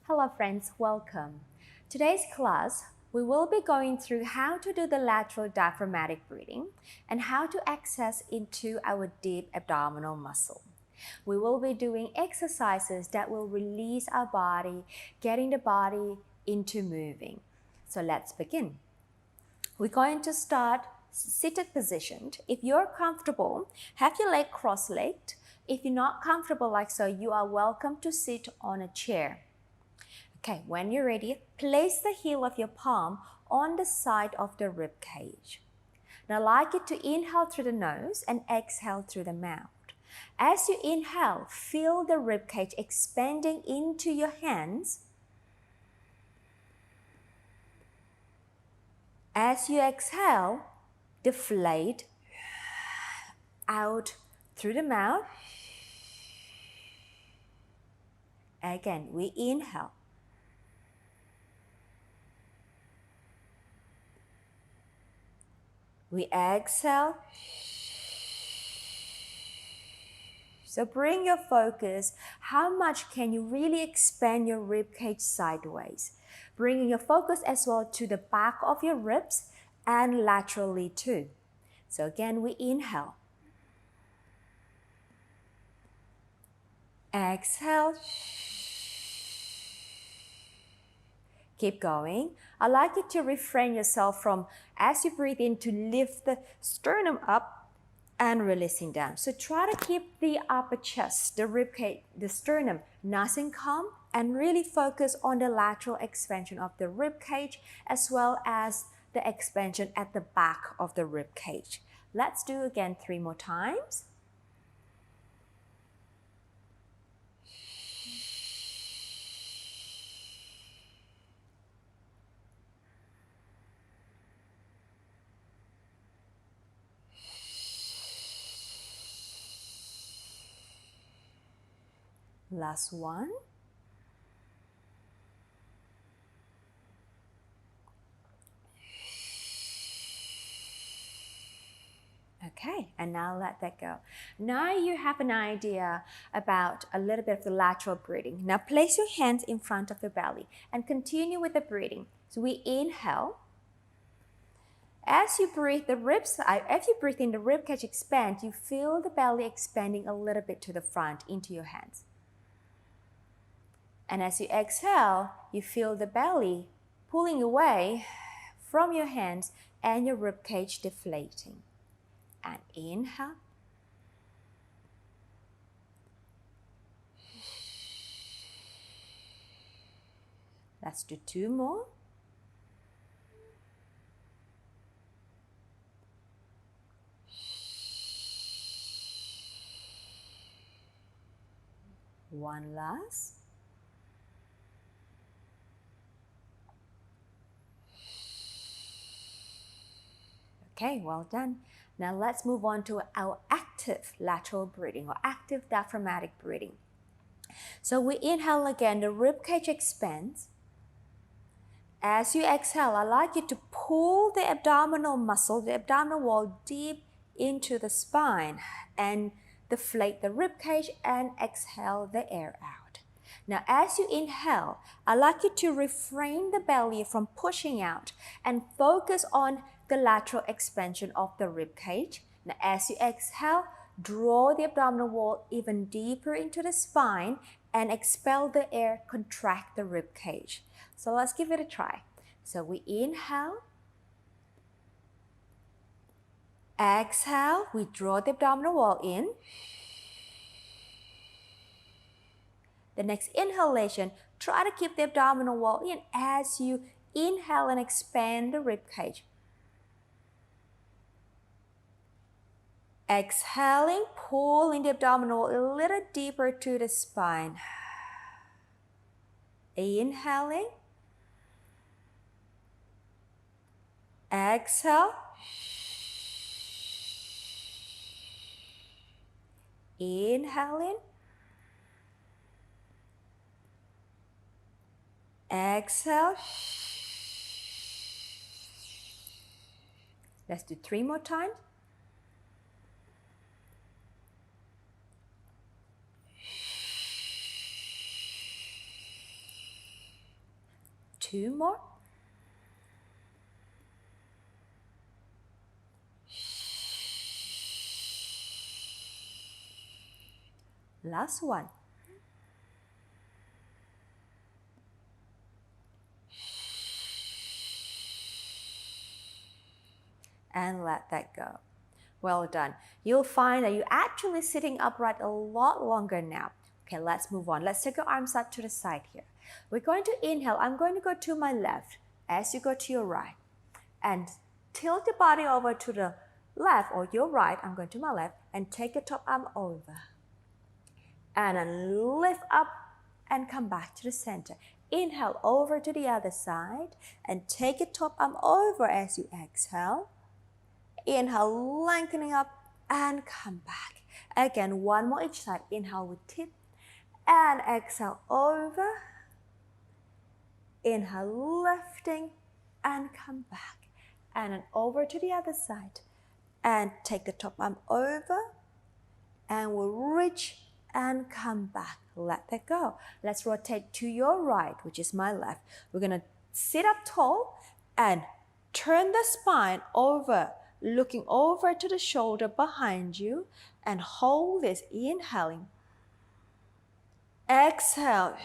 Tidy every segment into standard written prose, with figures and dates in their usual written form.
Hello friends, welcome. Today's class, we will be going through how to do the lateral diaphragmatic breathing and how to access into our deep abdominal muscle. We will be doing exercises that will release our body, getting the body into moving. So let's begin. We're going to start seated positioned. If you're comfortable, have your leg cross-legged. If you're not comfortable like so, you are welcome to sit on a chair. Okay, when you're ready, place the heel of your palm on the side of the rib cage. Now, I'd like you to inhale through the nose and exhale through the mouth. As you inhale, feel the rib cage expanding into your hands. As you exhale, deflate out through the mouth. Again, we inhale. We exhale. So bring your focus. How much can you really expand your rib cage sideways? Bringing your focus as well to the back of your ribs and laterally too. So again, we inhale. Exhale. Keep going. I'd like you to refrain yourself from, as you breathe in, to lift the sternum up and releasing down. So try to keep the upper chest, the rib cage, the sternum nice and calm, and really focus on the lateral expansion of the rib cage as well as the expansion at the back of the rib cage. Let's do again 3 more times. Last one. Okay, and now let that go. Now you have an idea about a little bit of the lateral breathing. Now place your hands in front of the belly and continue with the breathing. So we inhale. As you breathe in, the rib cage expand, you feel the belly expanding a little bit to the front into your hands. And as you exhale, you feel the belly pulling away from your hands and your rib cage deflating. And inhale. Let's do 2 more. One last. Okay, well done. Now let's move on to our active lateral breathing or active diaphragmatic breathing. So we inhale again, the rib cage expands. As you exhale, I'd like you to pull the abdominal muscle, the abdominal wall deep into the spine and deflate the rib cage and exhale the air out. Now, as you inhale, I'd like you to refrain the belly from pushing out and focus on the lateral expansion of the rib cage. Now, as you exhale, draw the abdominal wall even deeper into the spine and expel the air, contract the rib cage. So let's give it a try. So we inhale. Exhale, we draw the abdominal wall in. The next inhalation, try to keep the abdominal wall in as you inhale and expand the rib cage. Exhaling, pulling the abdominal wall a little deeper to the spine. Inhaling. Exhale. Inhaling. Exhale. Let's do 3 more times. 2 more. Last one. And let that go. Well done. You'll find that you're actually sitting upright a lot longer now. Okay, let's move on. Let's take your arms out to the side here. We're going to inhale. I'm going to go to my left as you go to your right. And tilt the body over to the left or your right. I'm going to my left and take your top arm over. And then lift up and come back to the center. Inhale over to the other side and take your top arm over as you exhale. Inhale, lengthening up and come back. Again, one more each side. Inhale with tip and exhale over. Inhale, lifting and come back. And then over to the other side. And take the top arm over and we'll reach and come back. Let that go. Let's rotate to your right, which is my left. We're going to sit up tall and turn the spine over, looking over to the shoulder behind you and hold this, inhaling. Exhale.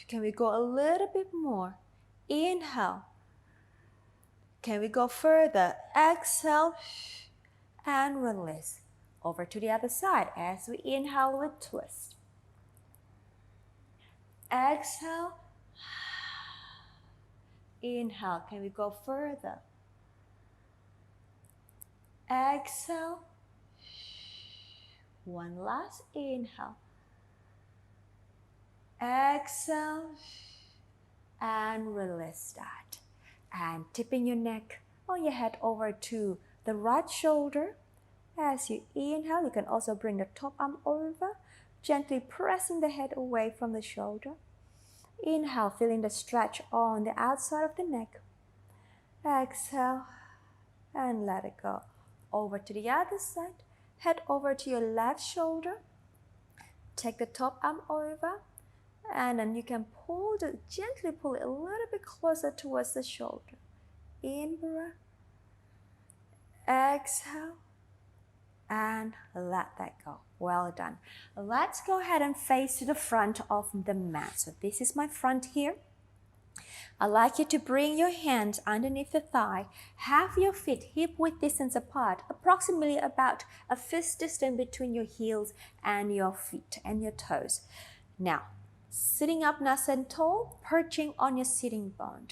Can we go a little bit more? Inhale. Can we go further? Exhale and release. Over to the other side as we inhale with twist. Exhale. Inhale. Can we go further? Exhale. One last inhale. Exhale. And release that. And tipping your neck or your head over to the right shoulder. As you inhale, you can also bring the top arm over, gently pressing the head away from the shoulder. Inhale, feeling the stretch on the outside of the neck. Exhale, and let it go. Over to the other side. Head over to your left shoulder. Take the top arm over, and then you can gently pull it a little bit closer towards the shoulder. In breath. Exhale. And let that go. Well done. Let's go ahead and face to the front of the mat. So this is my front here. I'd like you to bring your hands underneath the thigh. Have your feet hip-width distance apart, approximately about a fist distance between your heels and your feet and your toes. Now, sitting up nice and tall, perching on your sitting bone.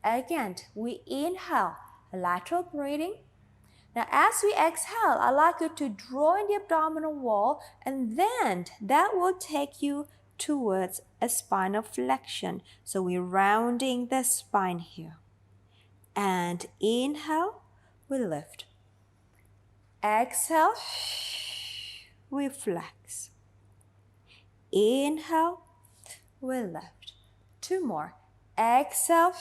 Again, we inhale, lateral breathing. Now, as we exhale, I'd like you to draw in the abdominal wall, and then that will take you towards a spinal flexion. So we're rounding the spine here. And inhale, we lift. Exhale, we flex. Inhale, we lift. 2 more. Exhale.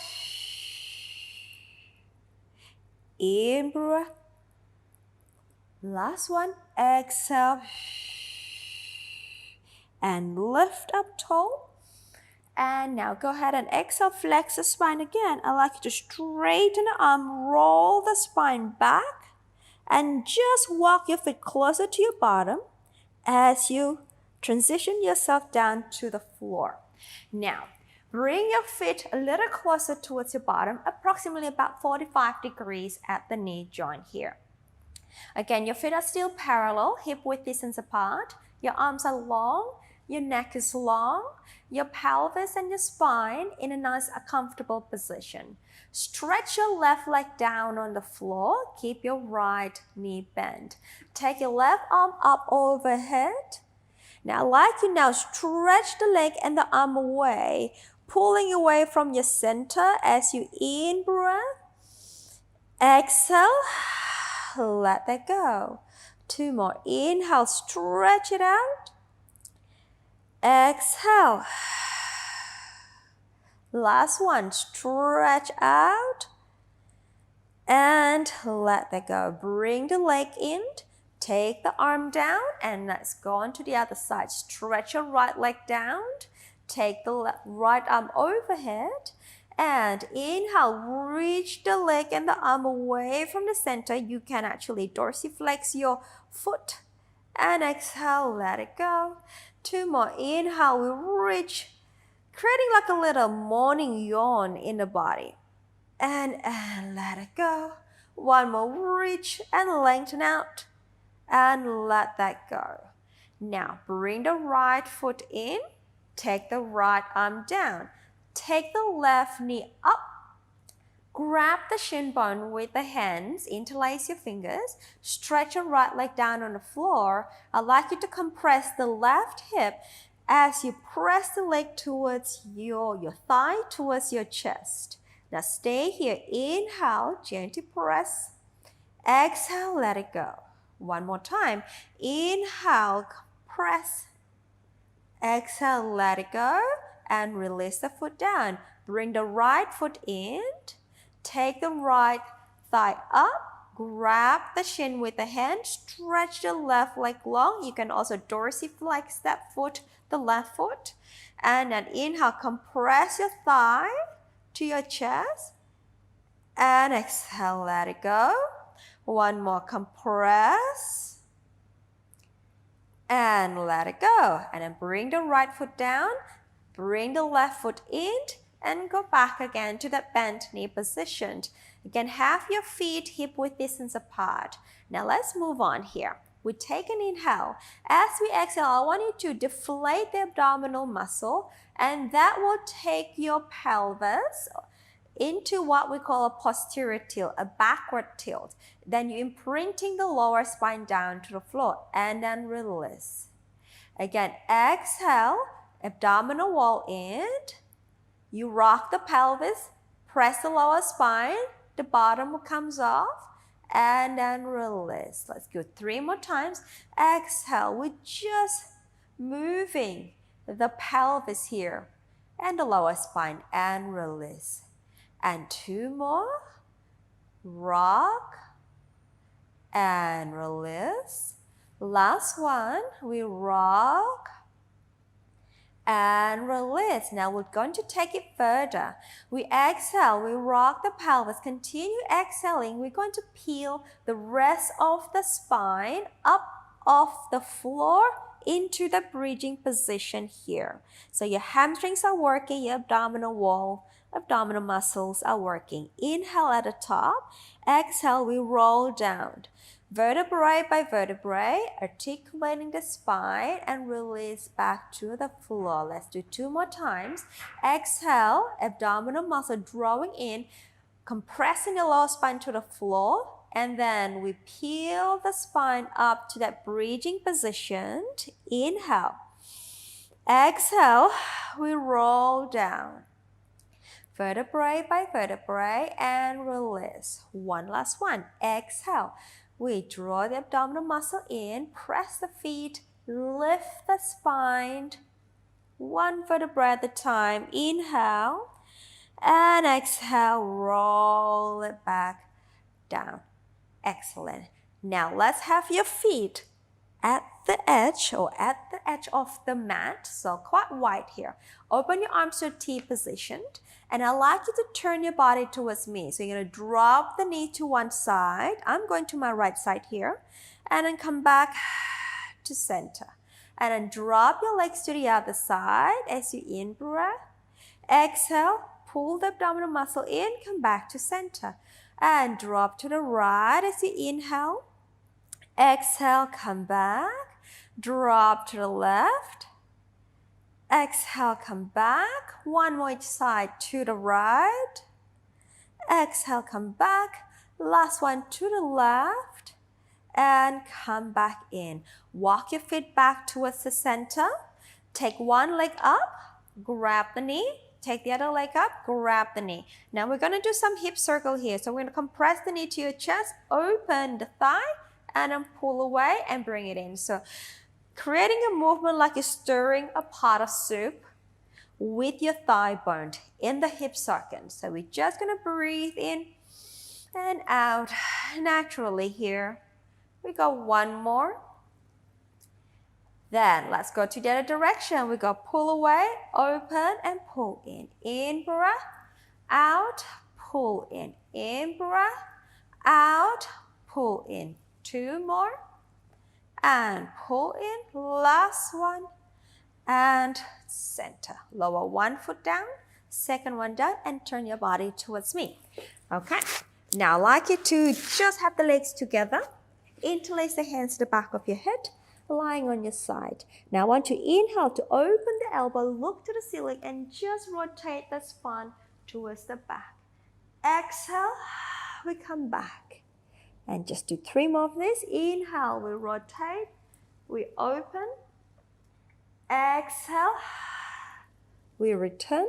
In breath. Last one. Exhale. And lift up tall. And now go ahead and exhale, flex the spine again. I'd like you to straighten the arm, roll the spine back, and just walk your feet closer to your bottom as you transition yourself down to the floor. Now, bring your feet a little closer towards your bottom, approximately about 45 degrees at the knee joint here. Again, your feet are still parallel, hip-width distance apart. Your arms are long, your neck is long, your pelvis and your spine in a nice, comfortable position. Stretch your left leg down on the floor. Keep your right knee bent. Take your left arm up overhead. Now, I'd like you now stretch the leg and the arm away, pulling away from your center as you in breath. Exhale, let that go. 2 more. Inhale, stretch it out. Exhale. Last one, stretch out. And let that go. Bring the leg in. Take the arm down and let's go on to the other side. Stretch your right leg down. Take the right arm overhead And inhale, reach the leg and the arm away from the center. You can actually dorsiflex your foot. And exhale, let it go. 2 more. Inhale, we reach, creating like a little morning yawn in the body. And let it go. 1 more. Reach and lengthen out. And let that go. Now, bring the right foot in. Take the right arm down. Take the left knee up. Grab the shin bone with the hands, interlace your fingers, stretch your right leg down on the floor. I'd like you to compress the left hip as you press the leg towards your thigh, towards your chest. Now stay here. Inhale, gently press. Exhale, let it go. 1 more time. Inhale, press. Exhale, let it go. And release the foot down. Bring the right foot in. Take the right thigh up. Grab the shin with the hand. Stretch the left leg long. You can also dorsiflex that foot, the left foot. And then inhale, compress your thigh to your chest. And exhale, let it go. 1 more, compress. And let it go. And then bring the right foot down. Bring the left foot in and go back again to that bent knee position. Again, have your feet hip-width distance apart. Now let's move on here. We take an inhale. As we exhale, I want you to deflate the abdominal muscle, and that will take your pelvis into what we call a posterior tilt, a backward tilt. Then you're imprinting the lower spine down to the floor, and then release. Again, exhale. Abdominal wall in. You rock the pelvis, press the lower spine, the bottom comes off, and then release. Let's go 3 more times. Exhale, we're just moving the pelvis here and the lower spine, and release. And 2 more. Rock and release. Last one, we rock and release. Now we're going to take it further. We exhale, we rock the pelvis, continue exhaling. We're going to peel the rest of the spine up off the floor into the bridging position here. So your hamstrings are working, your abdominal wall, abdominal muscles are working. Inhale at the top, exhale, we roll down. Vertebrae by vertebrae, articulating the spine and release back to the floor. Let's do 2 more times. Exhale, abdominal muscle drawing in, compressing the lower spine to the floor. And then we peel the spine up to that bridging position. Inhale. Exhale, we roll down. Vertebrae by vertebrae and release. One last one. Exhale. We draw the abdominal muscle in, press the feet, lift the spine, 1 vertebra at a time. Inhale and exhale, roll it back down. Excellent. Now let's have your feet at the edge of the mat, so quite wide here. Open your arms to T position, and I'd like you to turn your body towards me. So you're going to drop the knee to one side. I'm going to my right side here, and then come back to center. And then drop your legs to the other side as you in-breath. Exhale, pull the abdominal muscle in, come back to center. And drop to the right as you inhale. Exhale, come back. Drop to the left. Exhale, come back. 1 more each side to the right. Exhale, come back. Last one to the left. And come back in. Walk your feet back towards the center. Take one leg up. Grab the knee. Take the other leg up. Grab the knee. Now we're going to do some hip circle here. So we're going to compress the knee to your chest. Open the thigh. And then pull away and bring it in. So creating a movement like you're stirring a pot of soup with your thigh bone in the hip socket. So we're just going to breathe in and out naturally here. We go 1 more. Then let's go to the other direction. We go pull away, open and pull in. In breath, out, pull in breath, out, pull in. 2 more, and pull in, last one, and center. Lower one foot down, second one down, and turn your body towards me. Okay, now I'd like you to just have the legs together, interlace the hands to the back of your head, lying on your side. Now I want you to inhale to open the elbow, look to the ceiling, and just rotate the spine towards the back. Exhale, we come back. And just do 3 more of this. Inhale, we rotate, we open. Exhale, we return.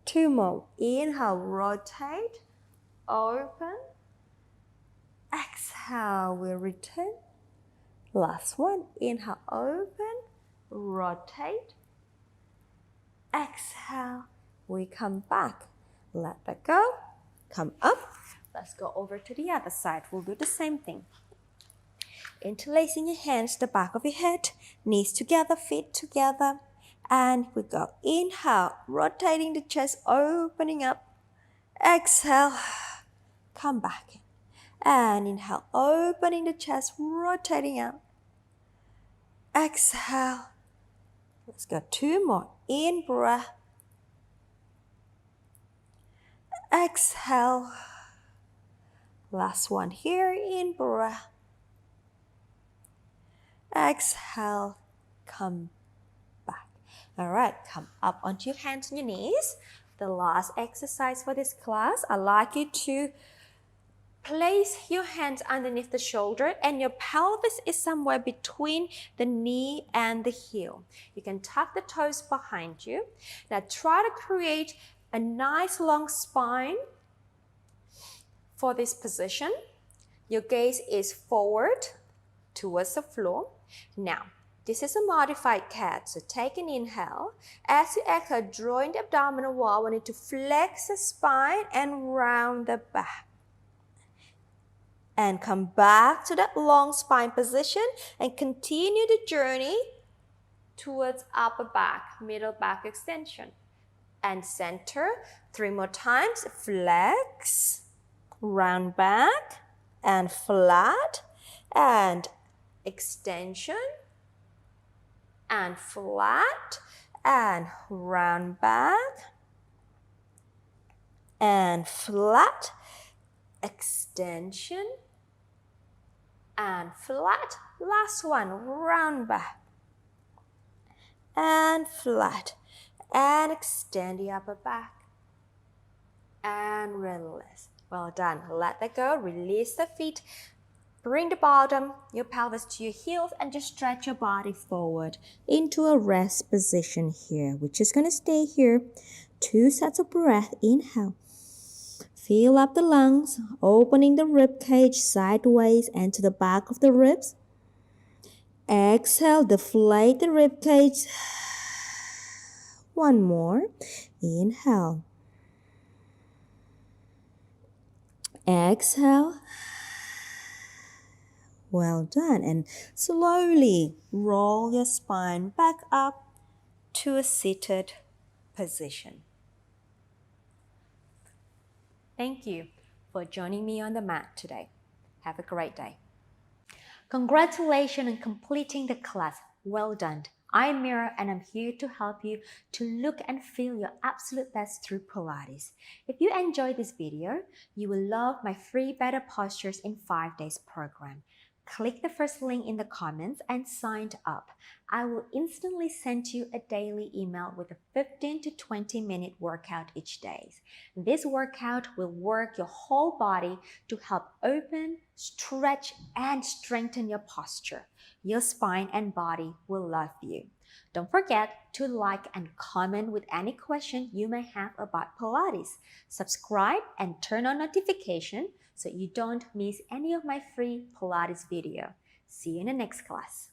2 more. Inhale, rotate, open. Exhale, we return. Last one. Inhale, open, rotate. Exhale, we come back. Let that go. Come up. Let's go over to the other side. We'll do the same thing. Interlacing your hands to the back of your head, knees together, feet together. And we go. Inhale, rotating the chest, opening up. Exhale, come back. And inhale, opening the chest, rotating out. Exhale. Let's go 2 more. In breath. Exhale. Last one here, in breath. Exhale, come back. All right, come up onto your hands and your knees. The last exercise for this class, I'd like you to place your hands underneath the shoulder and your pelvis is somewhere between the knee and the heel. You can tuck the toes behind you. Now try to create a nice long spine for this position. Your gaze is forward towards the floor. Now, this is a modified cat, so take an inhale. As you exhale, drawing the abdominal wall, I want you to flex the spine and round the back. And come back to that long spine position and continue the journey towards upper back, middle back extension. And center, 3 more times. Flex, round back, and flat, and extension, and flat, and round back, and flat, extension, and flat. Last one, round back, and flat, and extend the upper back, and release. Well done. Let that go. Release the feet. Bring the bottom, your pelvis to your heels, and just stretch your body forward into a rest position here. We're just going to stay here. 2 sets of breath. Inhale. Fill up the lungs, opening the rib cage sideways and to the back of the ribs. Exhale, deflate the rib cage. 1 more. Inhale. Exhale. Well done. And slowly roll your spine back up to a seated position. Thank you for joining me on the mat today. Have a great day. Congratulations on completing the class. Well done. I'm Mira and I'm here to help you to look and feel your absolute best through Pilates. If you enjoyed this video, you will love my free Better Postures in 5 Days program. Click the first link in the comments and sign up. I will instantly send you a daily email with a 15 to 20 minute workout each day. This workout will work your whole body to help open, stretch, and strengthen your posture. Your spine and body will love you. Don't forget to like and comment with any question you may have about Pilates. Subscribe and turn on notifications so you don't miss any of my free Pilates video. See you in the next class.